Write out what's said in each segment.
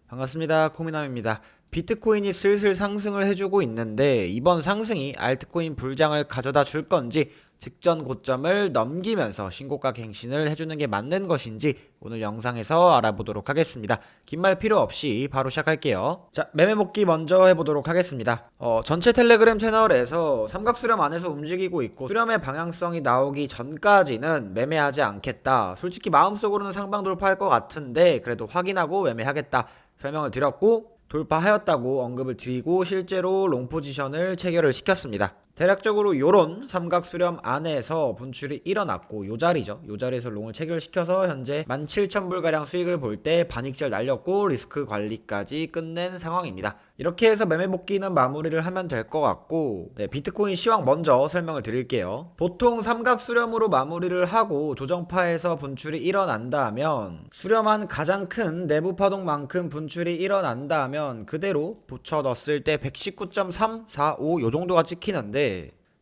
반갑습니다. 코미남입니다. 비트코인이 슬슬 상승을 해주고 있는데 이번 상승이 알트코인 불장을 가져다 줄 건지 직전 고점을 넘기면서 신고가 갱신을 해주는 게 맞는 것인지 오늘 영상에서 알아보도록 하겠습니다. 긴 말 필요 없이 바로 시작할게요. 자, 매매 복귀 먼저 해보도록 하겠습니다. 전체 텔레그램 채널에서 삼각수렴 안에서 움직이고 있고 수렴의 방향성이 나오기 전까지는 매매하지 않겠다. 솔직히 마음속으로는 상방 돌파할 것 같은데 그래도 확인하고 매매하겠다 설명을 드렸고, 돌파하였다고 언급을 드리고 실제로 롱 포지션을 체결을 시켰습니다. 대략적으로 요런 삼각수렴 안에서 분출이 일어났고 요 자리죠. 요 자리에서 롱을 체결시켜서 현재 17,000불가량 수익을 볼 때 반익절 날렸고 리스크 관리까지 끝낸 상황입니다. 이렇게 해서 매매 복귀는 마무리를 하면 될 것 같고, 비트코인 시황 먼저 설명을 드릴게요. 보통 삼각수렴으로 마무리를 하고 조정파에서 분출이 일어난다면, 수렴한 가장 큰 내부 파동만큼 분출이 일어난다면 그대로 붙여 넣었을 때 119.345 요 정도가 찍히는데,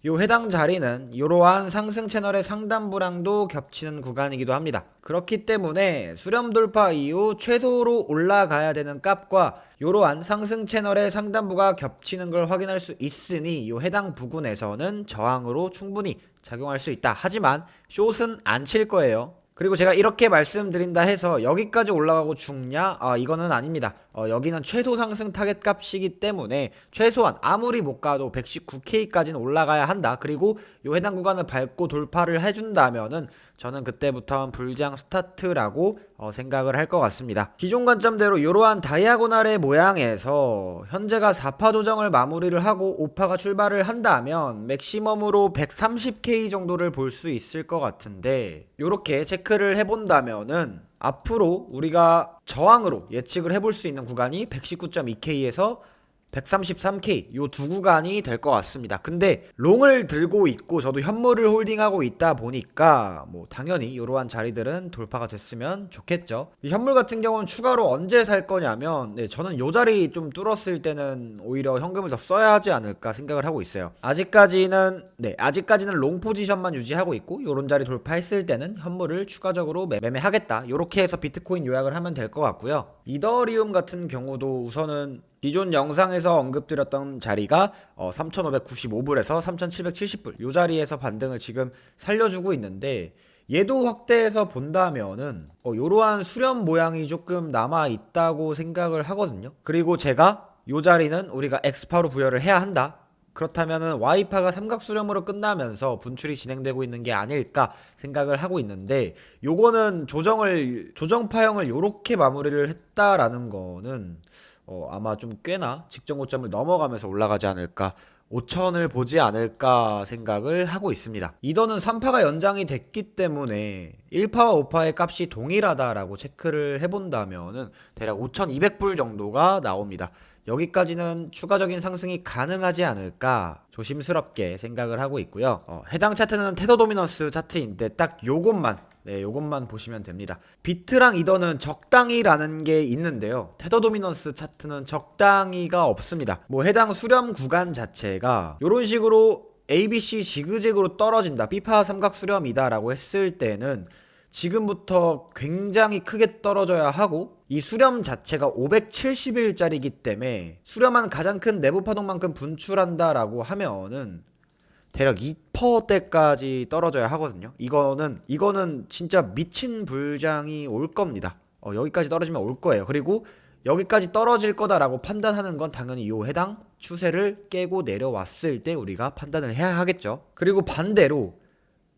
요 해당 자리는 이러한 상승 채널의 상단 불황도 겹치는 구간이기도 합니다. 그렇기 때문에 수렴 돌파 이후 최소로 올라가야 되는 값과 이러한 상승 채널의 상단부가 겹치는 걸 확인할 수 있으니 요 해당 부근에서는 저항으로 충분히 작용할 수 있다. 하지만 숏은 안 칠 거예요. 그리고 제가 이렇게 말씀드린다 해서 여기까지 올라가고 죽냐? 이거는 아닙니다. 여기는 최소 상승 타겟 값이기 때문에 최소한 아무리 못 가도 119K까지는 올라가야 한다. 그리고 요 해당 구간을 밟고 돌파를 해준다면은 저는 그때부터는 불장 스타트라고 생각을 할 것 같습니다. 기존 관점대로 이러한 다이아고날의 모양에서 현재가 4파 조정을 마무리를 하고 5파가 출발을 한다면 맥시멈으로 130K 정도를 볼 수 있을 것 같은데, 이렇게 체크를 해본다면은 앞으로 우리가 저항으로 예측을 해볼 수 있는 구간이 119.2K에서 133K 요 두 구간이 될 것 같습니다. 근데 롱을 들고 있고 저도 현물을 홀딩하고 있다 보니까 뭐 당연히 이러한 자리들은 돌파가 됐으면 좋겠죠. 이 현물 같은 경우는 추가로 언제 살 거냐면, 저는 요 자리 좀 뚫었을 때는 오히려 현금을 더 써야 하지 않을까 생각을 하고 있어요. 아직까지는 롱 포지션만 유지하고 있고 요런 자리 돌파했을 때는 현물을 추가적으로 매매하겠다. 요렇게 해서 비트코인 요약을 하면 될 것 같고요. 이더리움 같은 경우도 우선은 기존 영상에서 언급드렸던 자리가 3,595불에서 3,770불 요 자리에서 반등을 지금 살려주고 있는데, 얘도 확대해서 본다면은 요러한 수렴 모양이 조금 남아있다고 생각을 하거든요. 그리고 제가 요 자리는 우리가 X파로 부여를 해야 한다, 그렇다면은 Y파가 삼각수렴으로 끝나면서 분출이 진행되고 있는 게 아닐까 생각을 하고 있는데, 요거는 조정파형을 요렇게 마무리를 했다라는 거는 아마 좀 꽤나 직전 고점을 넘어가면서 올라가지 않을까, 5천을 보지 않을까 생각을 하고 있습니다. 이더는 3파가 연장이 됐기 때문에 1파와 5파의 값이 동일하다라고 체크를 해본다면은 대략 5,200불 정도가 나옵니다. 여기까지는 추가적인 상승이 가능하지 않을까 조심스럽게 생각을 하고 있고요. 해당 차트는 테더 도미넌스 차트인데 딱 요것만 보시면 됩니다. 비트랑 이더는 적당히라는 게 있는데요, 테더 도미넌스 차트는 적당히가 없습니다. 뭐 해당 수렴 구간 자체가 요런 식으로 ABC 지그재그로 떨어진다, B파 삼각 수렴이다 라고 했을 때는 지금부터 굉장히 크게 떨어져야 하고, 이 수렴 자체가 570일짜리이기 때문에 수렴한 가장 큰 내부 파동만큼 분출한다라고 하면은 대략 2%대까지 떨어져야 하거든요. 이거는 진짜 미친 불장이 올 겁니다. 여기까지 떨어지면 올 거예요. 그리고 여기까지 떨어질 거다라고 판단하는 건 당연히 요 해당 추세를 깨고 내려왔을 때 우리가 판단을 해야 하겠죠. 그리고 반대로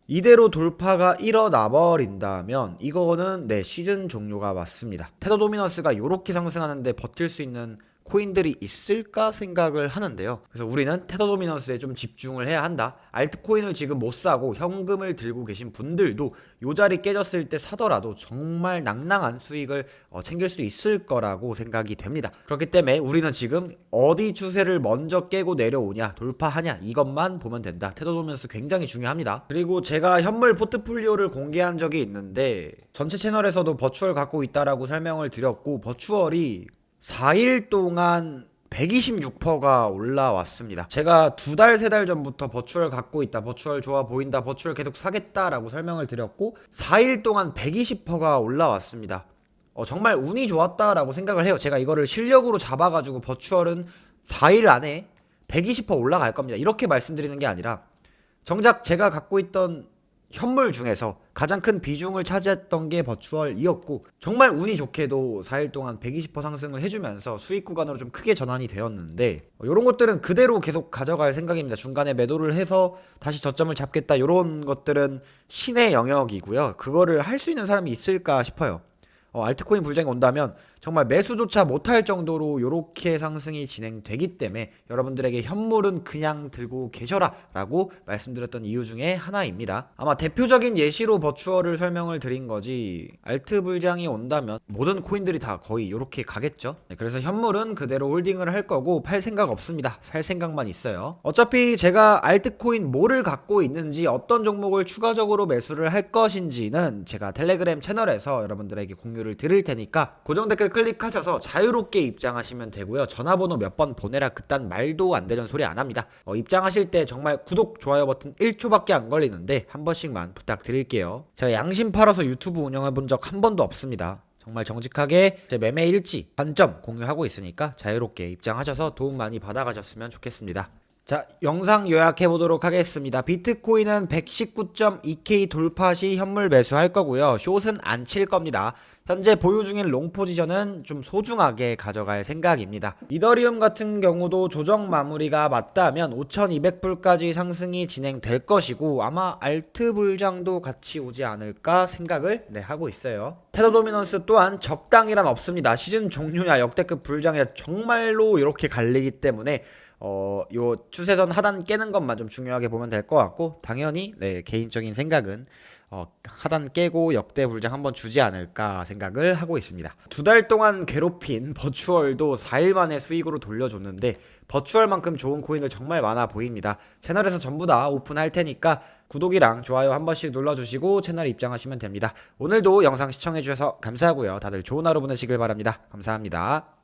이대로 돌파가 일어나 버린다면 이거는 시즌 종료가 맞습니다. 테더 도미넌스가 이렇게 상승하는데 버틸 수 있는 코인들이 있을까 생각을 하는데요. 그래서 우리는 테더 도미넌스에 좀 집중을 해야 한다. 알트코인을 지금 못 사고 현금을 들고 계신 분들도 요 자리 깨졌을 때 사더라도 정말 낭낭한 수익을 챙길 수 있을 거라고 생각이 됩니다. 그렇기 때문에 우리는 지금 어디 추세를 먼저 깨고 내려오냐, 돌파하냐, 이것만 보면 된다. 테더 도미넌스 굉장히 중요합니다. 그리고 제가 현물 포트폴리오를 공개한 적이 있는데 전체 채널에서도 버추얼 갖고 있다라고 설명을 드렸고, 버추얼이 4일 동안 126%가 올라왔습니다. 제가 2달, 3달 전부터 버추얼 갖고 있다, 버추얼 좋아 보인다, 버추얼 계속 사겠다라고 설명을 드렸고 4일 동안 120%가 올라왔습니다. 정말 운이 좋았다라고 생각을 해요. 제가 이거를 실력으로 잡아가지고 버추얼은 4일 안에 120% 올라갈 겁니다, 이렇게 말씀드리는 게 아니라 정작 제가 갖고 있던 현물 중에서 가장 큰 비중을 차지했던 게 버추얼이었고, 정말 운이 좋게도 4일 동안 120% 상승을 해주면서 수익 구간으로 좀 크게 전환이 되었는데, 이런 것들은 그대로 계속 가져갈 생각입니다. 중간에 매도를 해서 다시 저점을 잡겠다, 이런 것들은 신의 영역이고요. 그거를 할 수 있는 사람이 있을까 싶어요. 알트코인 불장이 온다면 정말 매수조차 못할 정도로 이렇게 상승이 진행되기 때문에 여러분들에게 현물은 그냥 들고 계셔라 라고 말씀드렸던 이유 중에 하나입니다. 아마 대표적인 예시로 버추얼을 설명을 드린 거지, 알트 불장이 온다면 모든 코인들이 다 거의 이렇게 가겠죠. 네, 그래서 현물은 그대로 홀딩을 할 거고 팔 생각 없습니다. 살 생각만 있어요. 어차피 제가 알트코인 뭐를 갖고 있는지, 어떤 종목을 추가적으로 매수를 할 것인지는 제가 텔레그램 채널에서 여러분들에게 공유를 드릴 테니까 고정 댓글 클릭하셔서 자유롭게 입장하시면 되고요. 전화번호 몇 번 보내라 그딴 말도 안 되는 소리 안 합니다. 입장하실 때 정말 구독, 좋아요 버튼 1초밖에 안 걸리는데 한 번씩만 부탁드릴게요. 제가 양심 팔아서 유튜브 운영해 본 적 한 번도 없습니다. 정말 정직하게 제 매매 일지, 관점 공유하고 있으니까 자유롭게 입장하셔서 도움 많이 받아가셨으면 좋겠습니다. 자, 영상 요약해 보도록 하겠습니다. 비트코인은 119.2K 돌파 시 현물 매수할 거고요. 숏은 안 칠 겁니다. 현재 보유 중인 롱 포지션은 좀 소중하게 가져갈 생각입니다. 이더리움 같은 경우도 조정 마무리가 맞다면 5,200불까지 상승이 진행될 것이고, 아마 알트 불장도 같이 오지 않을까 생각을 하고 있어요. 테더 도미넌스 또한 적당이란 없습니다. 시즌 종료냐 역대급 불장이냐 정말로 이렇게 갈리기 때문에 요 추세선 하단 깨는 것만 좀 중요하게 보면 될 것 같고, 당연히 개인적인 생각은 하단 깨고 역대 불장 한번 주지 않을까 생각을 하고 있습니다. 2달 동안 괴롭힌 버추얼도 4일 만에 수익으로 돌려줬는데 버추얼만큼 좋은 코인들 정말 많아 보입니다. 채널에서 전부 다 오픈할 테니까 구독이랑 좋아요 한 번씩 눌러주시고 채널 입장하시면 됩니다. 오늘도 영상 시청해주셔서 감사하고요. 다들 좋은 하루 보내시길 바랍니다. 감사합니다.